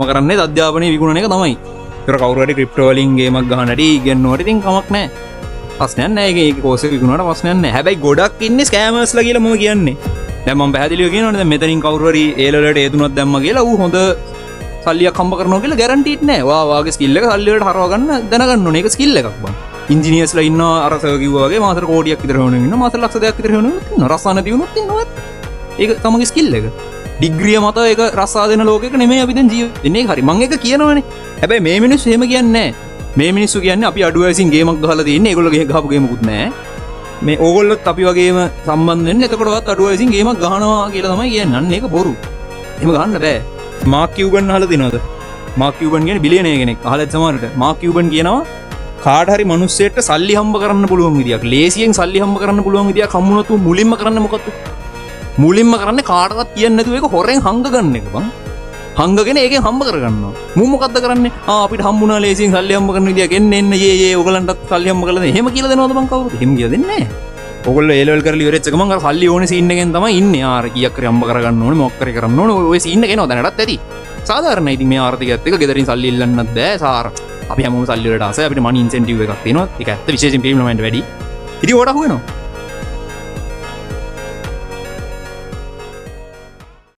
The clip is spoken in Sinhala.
කරන්නේ අධ්‍යාපනය විකුණන එක තමයි. ඒතර කවුරු හරි ක්‍රිප්ටෝ වලින් ගේමක් ගහන්න හරි ඉගෙනනවට ඉතින් කමක් නැහැ. ප්‍රශ්නයක් නැහැ. ඒක කෝස් එක විකුණනවට ප්‍රශ්නයක් නැහැ. හැබැයි ගොඩක් ඉන්නේ ස්කෑමර්ස්ලා කියලා මම කියන්නේ. දැන් මම පැහැදිලිව කියනවනේ දැන් මෙතනින් කවුරු හරි ඒ ලෙවලට ඒ තුනක් දැම්මා කියලා ඌ හොඳ සල්ලියක් හම්බ කරනවා කියලා ගැරන්ටිඩ් නැහැ. වාගේ ස්කිල් එක සල්ලි වලට හරව ගන්න දැනගන්න ඕනේ. ඒක ස්කිල් එකක් බං. ඉන්ජිනියර්ස්ලා ඉන්නවා අර සර් කිව්වා වගේ මාසෙට කෝටියක් විතර හොයන ඉන්නවා. මාසෙට ලක්ෂ දෙකක් විතර හොයන ඉන්නවා. රසායන දිනුනොත් ඉන්නවා. ඒක තමයි ස්කිල් එක. ඩිග්‍රිය මත ඒක රසා දෙන ලෝකෙක නෙමෙයි අපි දැන් ජීවත් වෙන්නේ. ඒක හරි. මම ඒක කියනවනේ. හැබැයි මේ මිනිස්සු එහෙම කියන්නේ නැහැ. මේ මිනිස්සු කියන්නේ අපි අඩු වයසින් ගේමක් ගහලා තියෙන්නේ. ඒගොල්ලෝ ගහපු ගේමකුත් නැහැ. මේ ඕගොල්ලොත් අපි වගේම සම්බන්ධ වෙන්නේ එතකොටවත් අඩු වයසින් ගේමක් ගහනවා කියලා තමයි කියන්නේ. අන්න ඒක බොරු. එහෙම ගහන්න බෑ. මාක් කියුබන් අහලා දිනවද? මාක් කියුබන් කියන්නේ බිලියනර් කෙනෙක්. අහලා ඇති සමහරට. මාක් කියුබන් කියනවා කාට හරි මිනිස්සෙක්ට සල්ලි හම්බ කරන්න පුළුවන් විදියක්. ලේසියෙන් සල්ලි හම්බ කරන්න පුළුවන් විදියක් හම්බුනොත් මුලින්ම කරන්නේ මොකද්ද? මුලින්ම කරන්නේ කාටවත් කියන්නේ නැතුව ඒක හොරෙන් හංග ගන්න එක බං. හංගගෙන ඒකෙන් හම්බ කරගන්නවා. මුන් මොකද්ද කරන්නේ? අපිට හම්බුණා ලේසියෙන් සල්ලි හම්බ කරන විදියක් එන්න යේ ඔයගලන්ටත් සල්ලි හම්බ කරලා දෙන්න. එහෙම කියලා දෙනවද බං කවුරුද? එහෙම කියලා දෙන්නේ නැහැ. ඔයගොල්ලෝ ඒ ලෙවල් කරලා ඉවරෙච්ච ගමන් අර සල්ලි ඕනේ සීන් එකෙන් තමයි ඉන්නේ. ආර කීයක් හරි හම්බ කරගන්න ඕනේ මොකක් හරි කරන්න ඕනේ. ඔය සීන් එක එනවා දැනටත් ඇති. සාධාරණයි. ඉතින් මේ ආර්ථිකයත් එක්ක ගෙදරින් සල්ලි ඉල්ලන්නත් බෑ. සාර අපි හැමෝම සල්ලි වලට ආසයි. අපිට මනි ඉන්සෙන්ටිව් එකක් තියෙනවා. ඒක ඇත්ත විශේෂයෙන් ප්‍රීමියම් වලට වැඩි. ඉතින් ඕකට අහු වෙනවා.